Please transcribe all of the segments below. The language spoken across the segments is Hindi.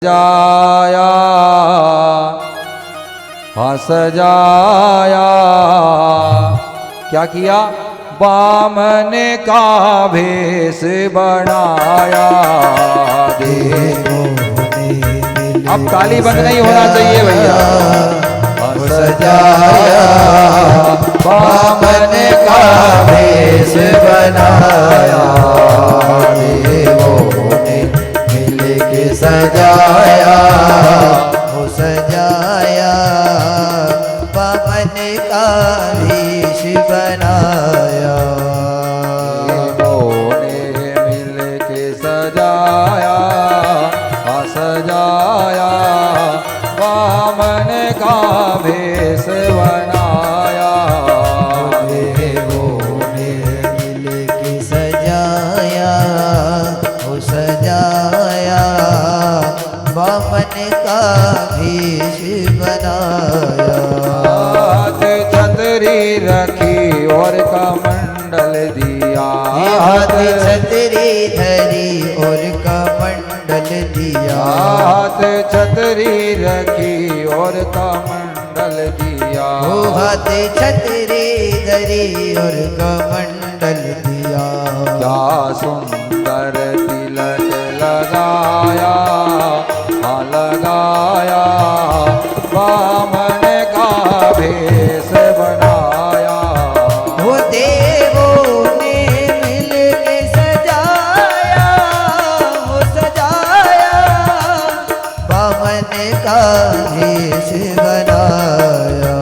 सजाया हाँ सजाया, क्या किया? बामन का भेष बनाया। देखो अब ताली बंद नहीं होना चाहिए भैया। सजाया बामन का भेष बनाया, देवों ने मिल के सजाया, वो सजाया बामन का भेष बनाया। देवों ने मिल के सजाया हाँ सजाया, बामन का भेष बनाया। देवों ने मिल के सजाया, वो सजाया बामन का भेष बनाया। हाथ छतरी रखी और कमंडल दिया, हाथ छतरी धरी और कमंडल दिया। हाथ छतरी रखी और कमंडल दिया। वो हाथ छतरी धरी और कमंडल दिया। क्या सुंदर तिलक लगाया हाँ लगाया, बामन का भेष बनाया। वो देवों ने मिल के सजाया, वो सजाया बामन का भेष बनाया।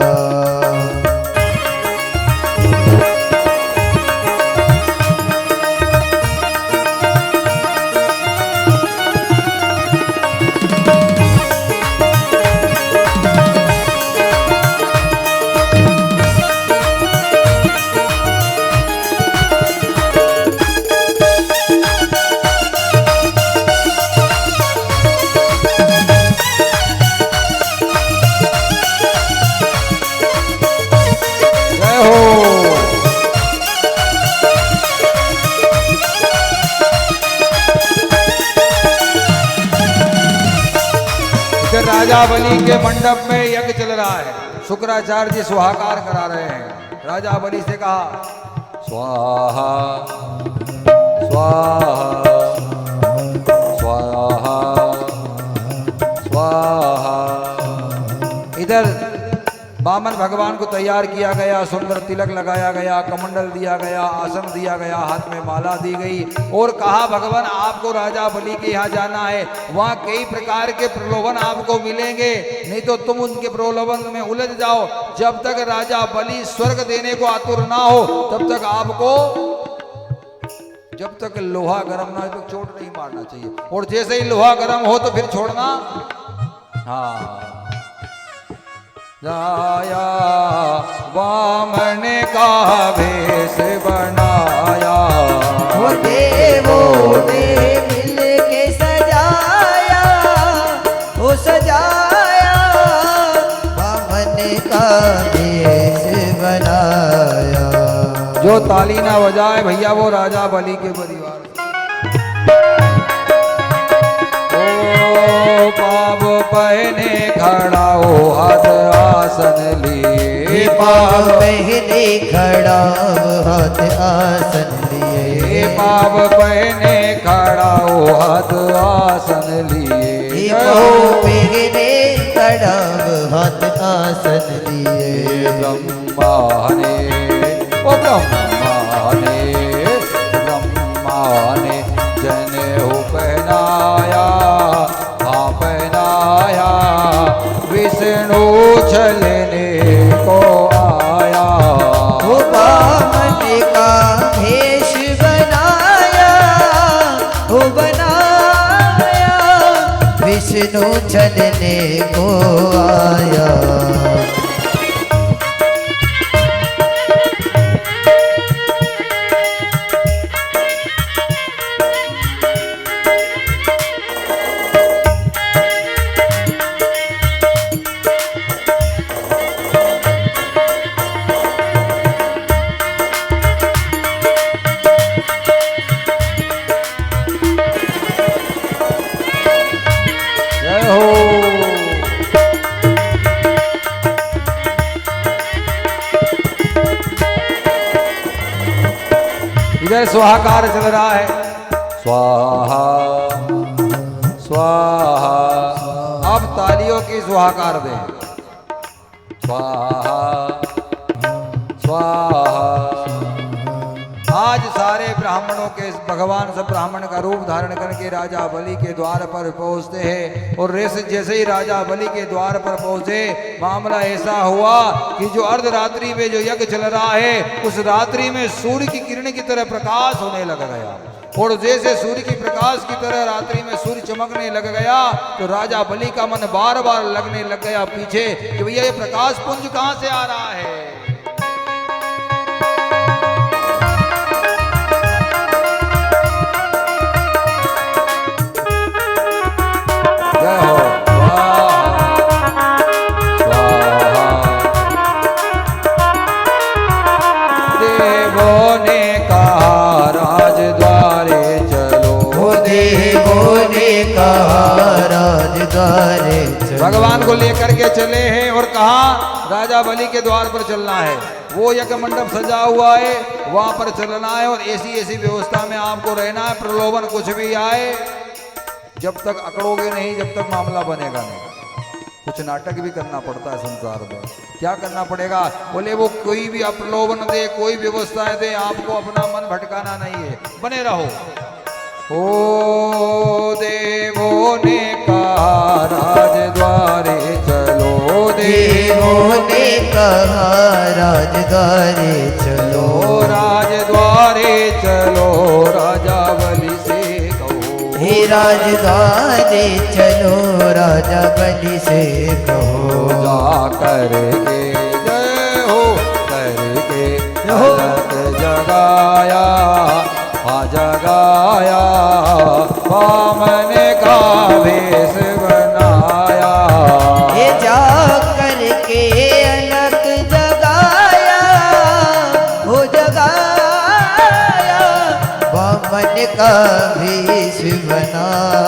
जय हो। इधर राजा बलि के मंडप में यज्ञ चल रहा है। शुक्राचार्य जी सुहाकार करा रहे हैं। राजा बलि से कहा स्वाहा स्वाहा स्वाहा स्वाहा। इधर बामन भगवान को तैयार किया गया, सुंदर तिलक लगाया गया, कमंडल दिया गया, आसन दिया गया, हाथ में माला दी गई और कहा भगवान आपको राजा बलि के यहाँ जाना है, वहाँ कई प्रकार के प्रलोभन आपको मिलेंगे, नहीं तो तुम उनके प्रलोभन में उलझ जाओ। जब तक राजा बलि स्वर्ग देने को आतुर ना हो तब तक आपको, जब तक लोहा गर्म ना हो तो चोट नहीं मारना चाहिए, और जैसे ही लोहा गर्म हो तो फिर छोड़ना। हाँ जाया बामन का भेष बनाया। वो देवों ने मिल के सजाया, वो सजाया बामन का भेष बनाया। जो ताली ना बजाए भैया वो राजा बलि के परिवार। ओ पाप पहने खड़ा हो हाथ आसन लिए, पाप पहने खड़ा हाथ आसन लिए। पाप पहने खड़ा हो हाथ आसन लिए। पाप पहने खड़ा हाथ आसन लिए। ब्रह्मा ने ओ ब्रह्मा ने जनेऊ पहनाया हाँ पहनाया, विष्णु चलने को आया। वो बामन का भेष बनाया, वो बनाया विष्णु चलने को आया। जय हो। इधर स्वाहाकार चल रहा है, स्वाहा स्वाहा। अब तालियों की स्वाहाकार दें, स्वाहा स्वाहा। आज सारे ब्राह्मणों के भगवान सब ब्राह्मण का रूप धारण करके राजा बलि के द्वार पर पहुंचते हैं। और जैसे ही राजा बलि के द्वार पर पहुंचे, मामला ऐसा हुआ कि जो अर्धरात्रि में जो यज्ञ चल रहा है, उस रात्रि में सूर्य की किरण की तरह प्रकाश होने लग गया। और जैसे सूर्य की प्रकाश की तरह रात्रि में सूर्य चमकने लग गया, तो राजा बलि का मन बार बार लगने लग गया पीछे कि भैया ये प्रकाश पुंज कहां से आ रहा है। भगवान को लेकर के चले हैं और कहा राजा बलि के द्वार पर चलना है। वो यज्ञ मंडप सजा हुआ है, वहां पर चलना है और ऐसी ऐसी व्यवस्था में आपको रहना है। प्रलोभन कुछ भी आए, जब तक अकड़ोगे नहीं, जब तक मामला बनेगा नहीं। कुछ नाटक भी करना पड़ता है संसार में। क्या करना पड़ेगा? बोले वो कोई भी प्रलोभन दे, कोई व्यवस्था दे, आपको अपना मन भटकाना नहीं है, बने रहो। ओ देवों ने कहा राजद्वारे चलो, देवों ने कहा राजद्वारे चलो, राजद्वारे चलो राजा बलि से कहो। हे राजद्वारे चलो राजा बलि से कहो। जा करके जय हो करके जगाया जगाया, वामन का भेष बनाया। ये जा करके अलग जगाया, हो जगाया, वामन का भेष बनाया।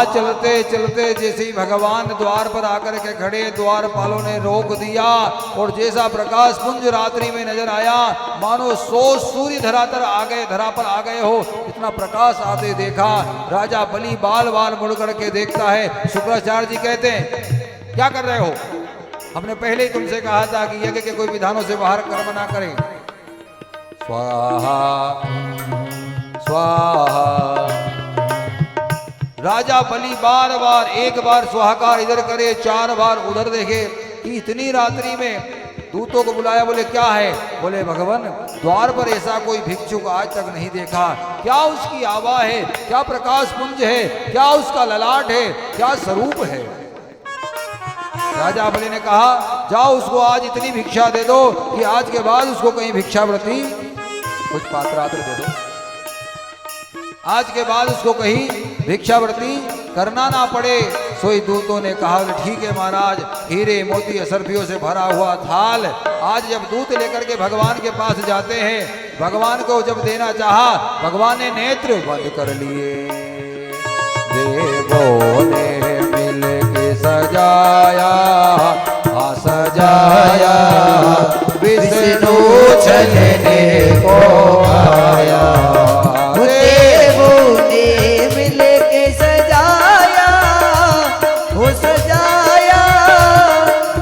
चलते चलते जैसे ही भगवान द्वार पर आकर के खड़े, द्वारपालों ने रोक दिया और जैसा प्रकाश पुंज रात्रि में नजर आया, मानो 100 सूर्य धरा पर आ गए हो, इतना प्रकाश आते देखा। राजा बलि बाल बाल मुड़ करके देखता है। शुक्राचार्य जी कहते हैं क्या कर रहे हो? हमने पहले ही तुमसे कहा था कि यज्ञ के कोई विधानों से बाहर कर्म ना करें। स्वाहा स्वाहा। राजा बलि बार बार, एक बार स्वाहाकार इधर करे, 4 बार उधर देखे। इतनी रात्रि में दूतों को बुलाया, बोले क्या है? बोले भगवान द्वार पर ऐसा कोई भिक्षुक आज तक नहीं देखा। क्या उसकी आभा है, क्या प्रकाश पुंज है, क्या उसका ललाट है, क्या स्वरूप है? राजा बलि ने कहा जाओ उसको आज इतनी भिक्षा दे दो कि आज के बाद उसको कहीं भिक्षावृत्ति कुछ पात्रात्र दे दो, आज के बाद उसको कहीं भिक्षावृत्ति करना ना पड़े। सोई दूतों ने कहा ठीक है महाराज, हीरे मोती असरफियों से भरा हुआ थाल। आज जब दूत लेकर के भगवान के पास जाते हैं, भगवान को जब देना चाहा, भगवान ने नेत्र बंद कर लिए। देवों ने मिल के सजाया, हाँ सजाया, विष्णु चलने को आया।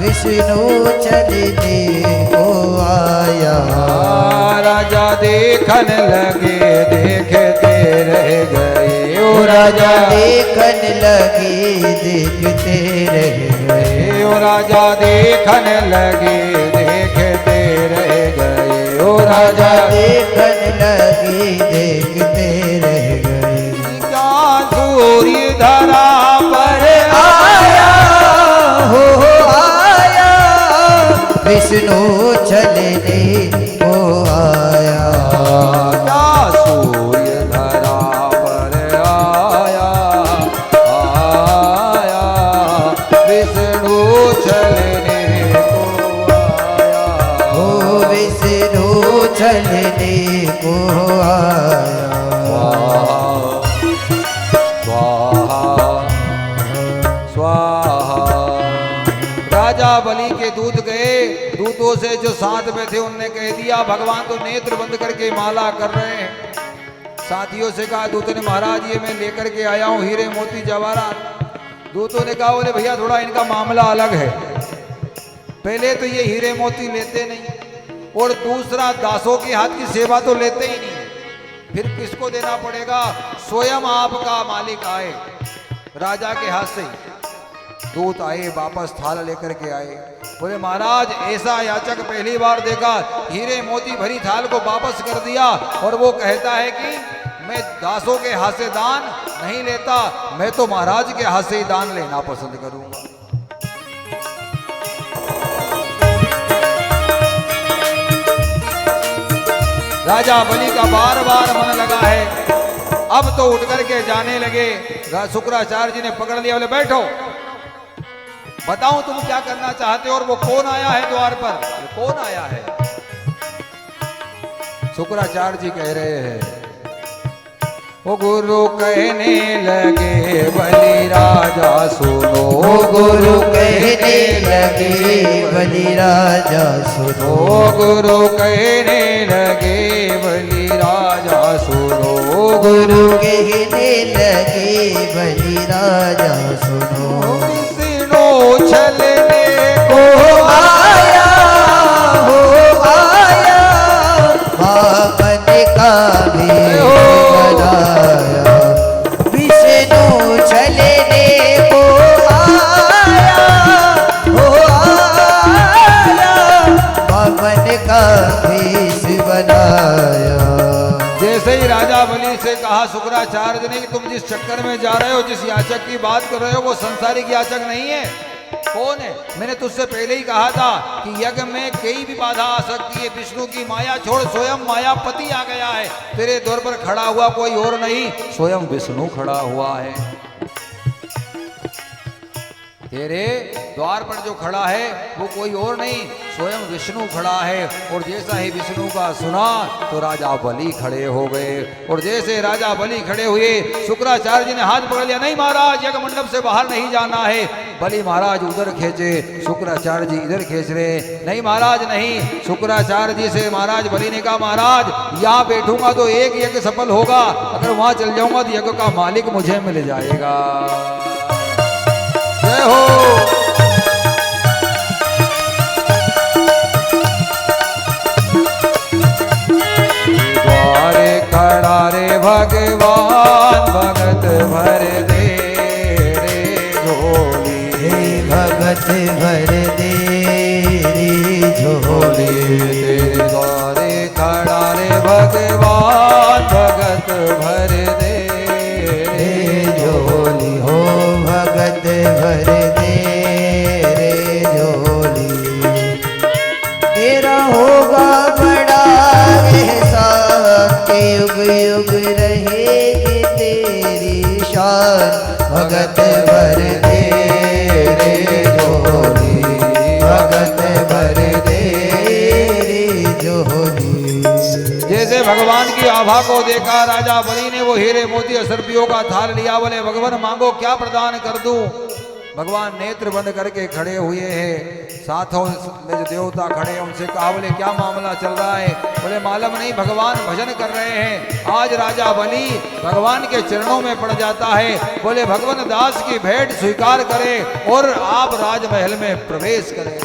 विष्णु चलने को आया। राजा देखने लगे, देखते रह गए। राजा देखन लगे देखते रह गए। ओ राजा देखने लगे देखते रह गए। ओ राजा देखन लगे देखते रह गए। क्या सूर्य धरा पर आया हो आया विष्णु चलने को आया। क्या सूर्य धरा पर आया आया विष्णु चलने को आया। हो विष्णु चलने को आया। राजा बलि के दूत गए, दूतों से जो साथ में थे उनने कह दिया भगवान तो नेत्र बंद करके माला कर रहे हैं। साथियों से कहा दूतों ने महाराज ये मैं लेकर के आया हूँ हीरे मोती जवाहरात। दूतों ने कहा बोले भैया थोड़ा इनका मामला अलग है, पहले तो ये हीरे मोती लेते नहीं और दूसरा दासों के हाथ की सेवा तो लेते ही नहीं, फिर किसको देना पड़ेगा? स्वयं आपका मालिक आए। राजा के हाथ से दूत आए, वापस थाल लेकर के आए। बोले महाराज ऐसा याचक पहली बार देखा, हीरे मोती भरी थाल को वापस कर दिया और वो कहता है कि मैं दासों के हाथ से दान नहीं लेता, मैं तो महाराज के हाथ से ही दान लेना पसंद करूंगा। राजा बलि का बार बार मन लगा है, अब तो उठ करके जाने लगे। शुक्राचार्य जी ने पकड़ लिया, बोले बैठो बताऊं तुम क्या करना चाहते हो और वो कौन आया है द्वार पर? कौन आया है? शुक्राचार्य जी कह रहे हैं ओ गुरु कहने लगे बलि राजा सुनो। ओ गुरु कहने लगे बलि राजा सुनो। ओ गुरु कहने लगे बलि राजा सुनो। गुरु कहने लगे बलि राजा सुनो। विष्णु चलने को आया हो आया वामन का भेष बनाया। विष्णु चलने को आया हो आया वामन का भेष बनाया। जैसे ही राजा बलि से कहा शुक्राचार्य ने कि तुम जिस चक्कर में जा रहे हो, जिस याचक की बात कर रहे हो वो संसारिक याचक नहीं है। कौन है? मैंने तुझसे पहले ही कहा था कि यज्ञ में कई भी बाधा आ सकती है। विष्णु की माया छोड़, स्वयं मायापति आ गया है। तेरे द्वार पर खड़ा हुआ कोई और नहीं, स्वयं विष्णु खड़ा हुआ है। तेरे द्वार पर जो खड़ा है वो कोई और नहीं, स्वयं विष्णु खड़ा है। और जैसा ही विष्णु का सुना तो राजा बलि खड़े हो गए। और जैसे राजा बलि खड़े हुए, शुक्राचार्य जी ने हाथ पकड़ लिया, नहीं महाराज यज्ञ मंडप से बाहर नहीं जाना है। बलि महाराज उधर खींचे, शुक्राचार्य जी इधर खींच रहे, नहीं महाराज नहीं। शुक्राचार्य जी से महाराज बलि ने कहा महाराज यहाँ बैठूंगा तो एक यज्ञ सफल होगा, अगर वहां चल जाऊंगा तो यज्ञ का मालिक मुझे मिल जाएगा। जय हो। द्वारे खड़ा रे भगवान भगत भर दे रे झोली। भगत भर दे रे झोली। तेरे द्वारे खड़ा रे भगवान भगत भर दे रे झोली। हो भगत भर दे रे झोली। तेरा होगा बड़ा एहसान के युग युग रहेगी तेरी शान। भगत भर दे रे झोली। भगत भर दे रे झोली। जैसे भगवान की आभा को देखा राजा बलि ने वो हीरे मोती असरपियों का थाल लिया, बोले भगवान मांगो क्या प्रदान कर दूं। भगवान नेत्र बंद करके खड़े हुए हैं, साथों में जो देवता खड़े हैं उनसे कहा, बोले क्या मामला चल रहा है? बोले मालूम नहीं, भगवान भजन कर रहे हैं। आज राजा बलि भगवान के चरणों में पड़ जाता है। बोले भगवान दास की भेंट स्वीकार करें और आप राजमहल में प्रवेश करें।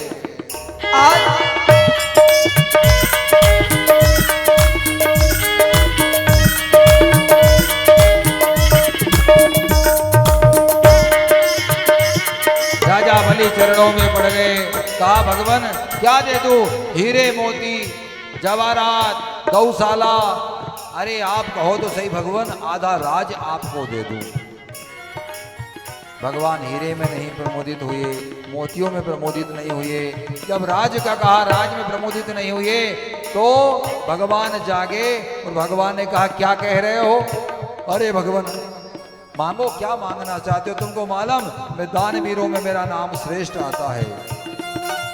चरणों में पड़ गए। कहा भगवान क्या दे दूं? हीरे मोती जवाहरात गौशाला। अरे आप कहो तो सही भगवान, आधा राज आपको दे दूं। भगवान हीरे में नहीं प्रमोदित हुए, मोतियों में प्रमोदित नहीं हुए। जब राज का कहा, राज में प्रमोदित नहीं हुए, तो भगवान जागे और भगवान ने कहा क्या कह रहे हो? अरे भगवान मांगो, क्या मांगना चाहते हो? तुमको मालूम मैं दानवीरों में मेरा नाम श्रेष्ठ आता है।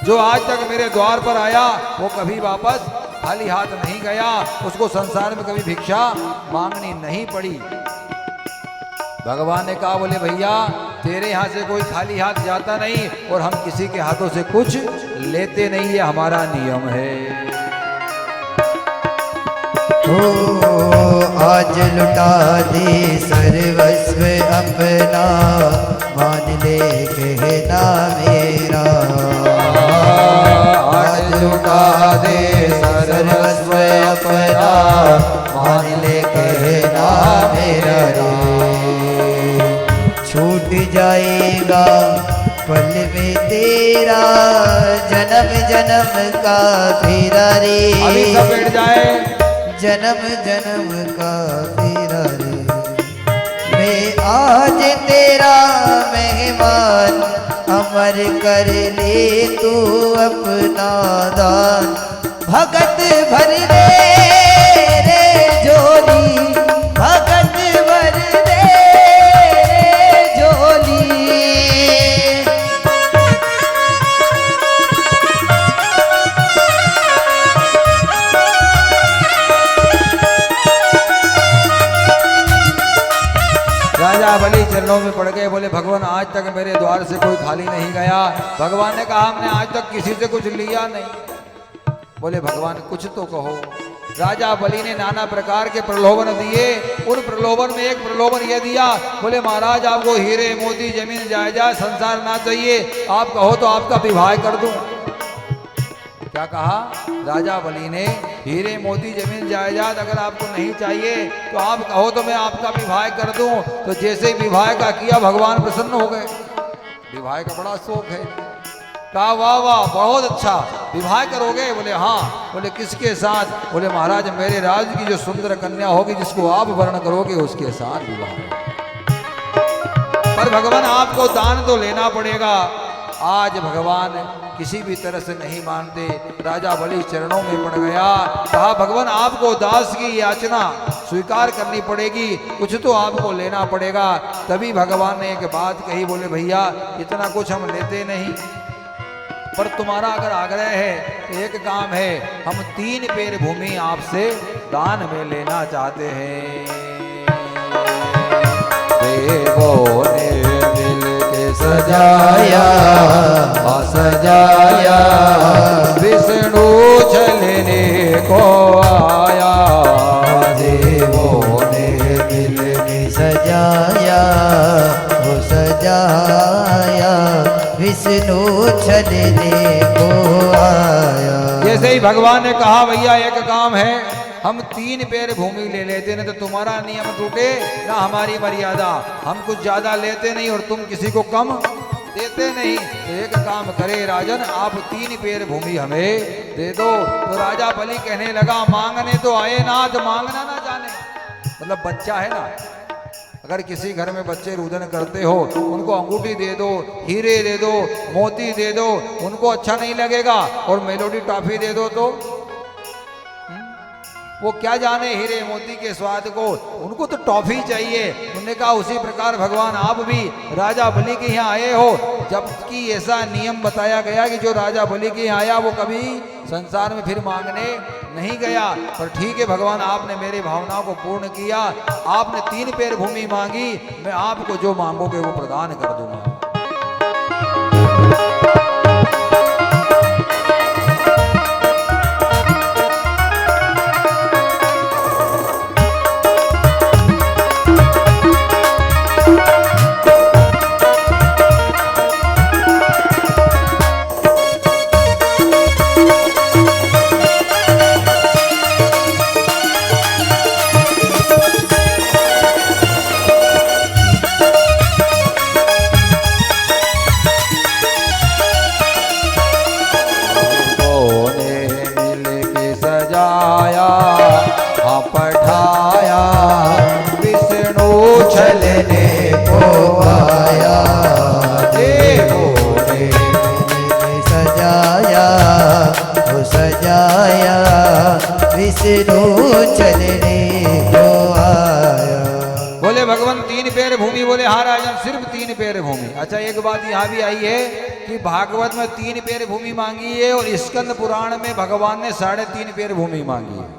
जो आज तक मेरे द्वार पर आया वो कभी वापस खाली हाथ नहीं गया, उसको संसार में कभी भिक्षा मांगनी नहीं पड़ी। भगवान ने कहा बोले भैया तेरे यहाँ से कोई खाली हाथ जाता नहीं और हम किसी के हाथों से कुछ लेते नहीं, ये हमारा नियम है। आज लुटा दे सर्वस्व अपना, मान ले कहना मेरा। आज लुटा दे सर्वस्व अपना, मान ले कहना मेरा रे। छूट जाएगा पल में तेरा जन्म जन्म का फेरा रे। अभी सब बैठ जाए। जन्म जन्म का तेरा रे। मैं आज तेरा मेहमान, अमर कर ले तू अपना दान। भगत भर दे रे झोली, भगत भर दे रे झोली। राजा बलि चरणों में पड़ गए, बोले भगवान आज तक मेरे द्वार से कोई खाली नहीं गया। भगवान ने कहा हमने आज तक किसी से कुछ लिया नहीं। बोले भगवान कुछ तो कहो। राजा बलि ने नाना प्रकार के प्रलोभन दिए। उन प्रलोभन में एक प्रलोभन यह दिया, बोले महाराज आपको हीरे मोती जमीन जायदाद संसार ना चाहिए, आप कहो तो आपका विवाह कर दूं। क्या कहा राजा बलि ने? हीरे मोती जमीन जायदाद अगर आपको नहीं चाहिए तो आप कहो तो मैं आपका विवाह कर दूं। तो जैसे ही विवाह का किया भगवान प्रसन्न हो गए। विवाह का बड़ा शौक है। कहा वाह वाह बहुत अच्छा, विवाह करोगे? बोले हाँ। बोले किसके साथ? बोले महाराज मेरे राज की जो सुंदर कन्या होगी जिसको आप वर्ण करोगे उसके साथ विवाह। पर भगवान आपको दान तो लेना पड़ेगा। आज भगवान किसी भी तरह से नहीं मानते। राजा बलि चरणों में पड़ गया। कहा भगवान आपको दास की याचना स्वीकार करनी पड़ेगी, कुछ तो आपको लेना पड़ेगा। तभी भगवान ने एक बात कही, बोले भैया इतना कुछ हम लेते नहीं, पर तुम्हारा अगर आग्रह है तो एक काम है, हम 3 पेर भूमि आपसे दान में लेना चाहते हैं। देवों ने सजाया सजाया, विष्णु चलने को आया। देवों ने मिल के सजाया वो सजाया, विष्णु चलने को आया। जैसे ही भगवान ने कहा भैया एक काम है, हम 3 पेर भूमि ले लेते ना तो तुम्हारा नियम टूटे ना हमारी मर्यादा। हम कुछ ज्यादा लेते नहीं और तुम किसी को कम देते नहीं। तो एक काम करे राजन, आप 3 पेर भूमि हमें दे दो। तो राजा बलि कहने लगा मांगने तो आए नाथ मांगना ना जाने। मतलब बच्चा है ना, अगर किसी घर में बच्चे रुदन करते हो उनको अंगूठी दे दो, हीरे दे दो, मोती दे दो, उनको अच्छा नहीं लगेगा। और मेलोडी टॉफी दे दो तो वो क्या जाने हीरे मोती के स्वाद को, उनको तो टॉफी चाहिए। उन्होंने कहा उसी प्रकार भगवान आप भी राजा बलि के यहाँ आए हो, जबकि ऐसा नियम बताया गया कि जो राजा बलि के यहाँ आया वो कभी संसार में फिर मांगने नहीं गया। पर ठीक है भगवान आपने मेरी भावनाओं को पूर्ण किया। आपने 3 पेर भूमि मांगी, मैं आपको जो मांगोगे वो प्रदान कर दूंगा। छलने को आया, देवों ने मिलके सजाया, वो सजाया विष्णु छलने को आया। बोले भगवान तीन पैर भूमि, बोले हाँ राजन सिर्फ तीन पैर भूमि। अच्छा एक बात यहाँ भी आई है कि भागवत में तीन पैर भूमि मांगी है और स्कंद पुराण में भगवान ने 3.5 पैर भूमि मांगी है।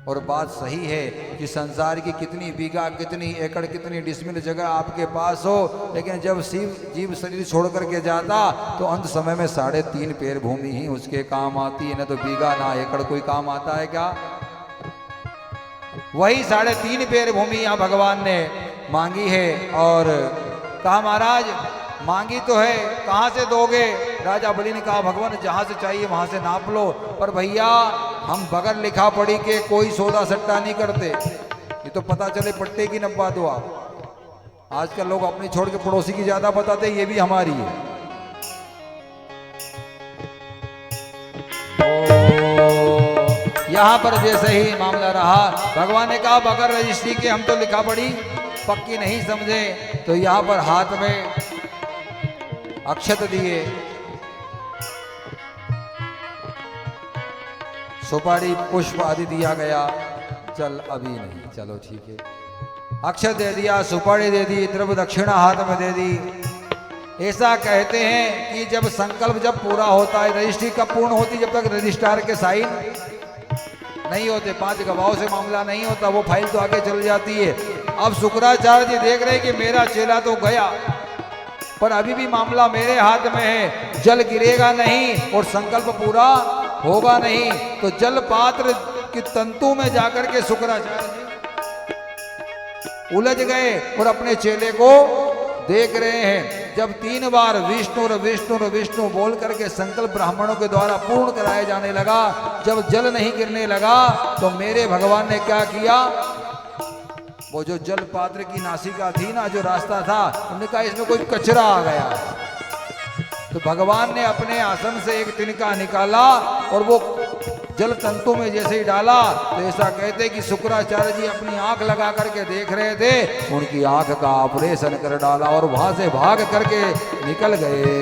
और बात सही है कि संसार की कितनी बीघा, कितनी एकड़, कितनी डिसमिल जगह आपके पास हो, लेकिन जब जीव शरीर छोड़ करके जाता तो अंत समय में 3.5 पैर भूमि ही उसके काम आती है, न तो बीघा ना एकड़ कोई काम आता है क्या। वही 3.5 पैर भूमि यहाँ भगवान ने मांगी है और कहा महाराज मांगी तो है, कहाँ से दोगे। राजा बलि ने कहा भगवान जहाँ से चाहिए वहाँ से नाप लो, पर भैया हम बगैर लिखा पढ़ी के कोई सौदा सट्टा नहीं करते, ये तो पता चले पट्टे की नब्बा दो आप। आजकल लोग अपनी छोड़ के पड़ोसी की ज्यादा बताते, ये भी हमारी है। यहाँ पर जैसे ही मामला रहा, भगवान ने कहा बगैर रजिस्ट्री के हम तो लिखा पढ़ी पक्की नहीं समझे, तो यहाँ पर हाथ में अक्षत दिए, सुपारी पुष्प आदि दिया गया। चल अभी नहीं, चलो ठीक है। अक्षत दे दिया, सुपारी दे दी, द्रव्य दक्षिणा हाथ में दे दी। ऐसा कहते हैं कि जब संकल्प जब पूरा होता है, रजिस्ट्री कब पूर्ण होती, जब तक रजिस्ट्रार के साइन नहीं होते, 5 गवाहों से मामला नहीं होता, वो फाइल तो आगे चल जाती है। अब शुक्राचार्य जी देख रहे कि मेरा चेला तो गया, पर अभी भी मामला मेरे हाथ में है, जल गिरेगा नहीं और संकल्प पूरा होगा नहीं, तो जल पात्र की तंतु में जाकर के शुक्राचार्य जी उलझ गए और अपने चेले को देख रहे हैं। जब 3 बार विष्णु और विष्णु और विष्णु बोल करके संकल्प ब्राह्मणों के द्वारा पूर्ण कराया जाने लगा, जब जल नहीं गिरने लगा तो मेरे भगवान ने क्या किया, वो जो जल पात्र की नासिका थी ना, जो रास्ता था, उन्होंने कहा इसमें कोई कचरा आ गया, तो भगवान ने अपने आसन से एक तिनका निकाला और वो जल तंतु में जैसे ही डाला, तो ऐसा कहते कि शुक्राचार्य जी अपनी आंख लगा करके देख रहे थे, उनकी आंख का ऑपरेशन कर डाला और वहां से भाग करके निकल गए।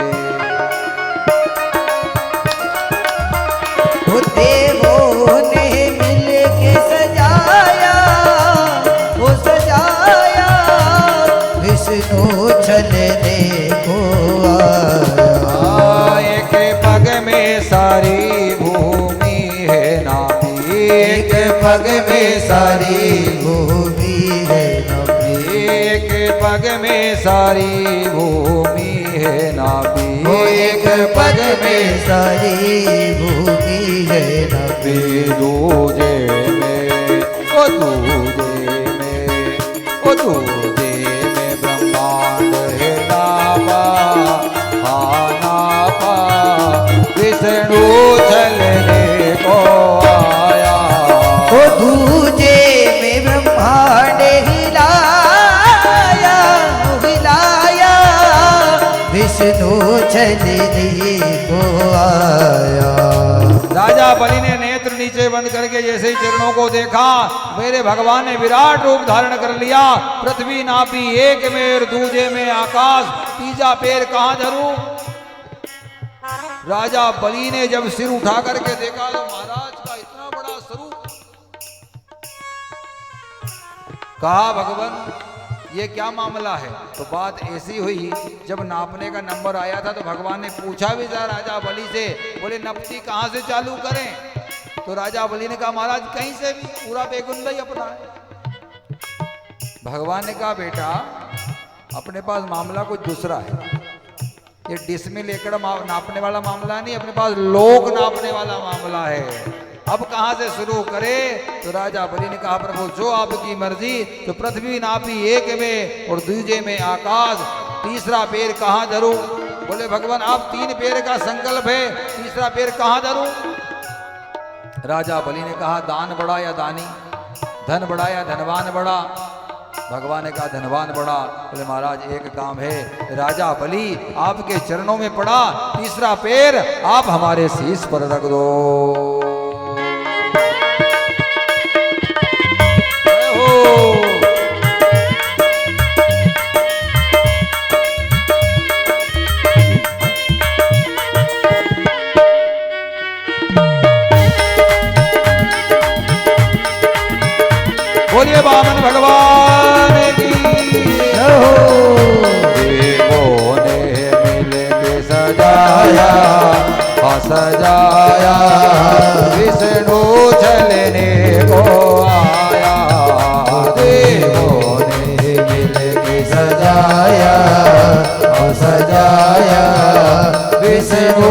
देवों ने मिलके सजाया, वो सजाया विष्णु छलने को आया। एक पग में सारी भूमि है नापी, एक पग में सारी भूमि है नापी, एक पग में सारी भूमि है नापी, एक पग में सारी भूमि है नापी। दूजे में ओ दूजे में ओ दूजे में ब्रह्मांड है नापा, हा नापा विष्णु छलने को आया। ओ दूजे में ब्रह्मांड हिलाया, हिलाया विष्णु छलने को आया। राजा बलि ने नेत्र नीचे बंद करके जैसे ही चरणों को देखा, मेरे भगवान ने विराट रूप धारण कर लिया। पृथ्वी नापी, एक में और दूजे में आकाश, तीजा पैर कहां धरूं। राजा बलि ने जब सिर उठा करके देखा तो महाराज का इतना बड़ा स्वरूप, कहा भगवान ये क्या मामला है। तो बात ऐसी हुई, जब नापने का नंबर आया था तो भगवान ने पूछा भी था राजा बलि से, बोले नपती कहाँ से चालू करें। तो राजा बलि ने कहा महाराज कहीं से भी, पूरा बेगुंद ही अपना है। भगवान ने कहा बेटा अपने पास मामला कुछ दूसरा है, ये डिसमिल एकड़ नापने वाला मामला नहीं, अपने पास लोक नापने वाला मामला है। अब कहां से शुरू करे। तो राजा बलि ने कहा प्रभु जो आपकी मर्जी। तो पृथ्वी नापी एक में और दूजे में आकाश, तीसरा पैर कहां धरूं। बोले भगवान आप 3 पैर का संकल्प है, तीसरा पैर कहां धरूं। राजा बलि ने कहा दान बड़ा या दानी, धन बड़ा या धनवान बड़ा। भगवान ने कहा धनवान बड़ा। बोले महाराज एक काम है, राजा बलि आपके चरणों में पड़ा, तीसरा पैर आप हमारे शीश पर रख दो। सजाया विष्णु चलने को आया देवों ने मिलके सजाया विष्णु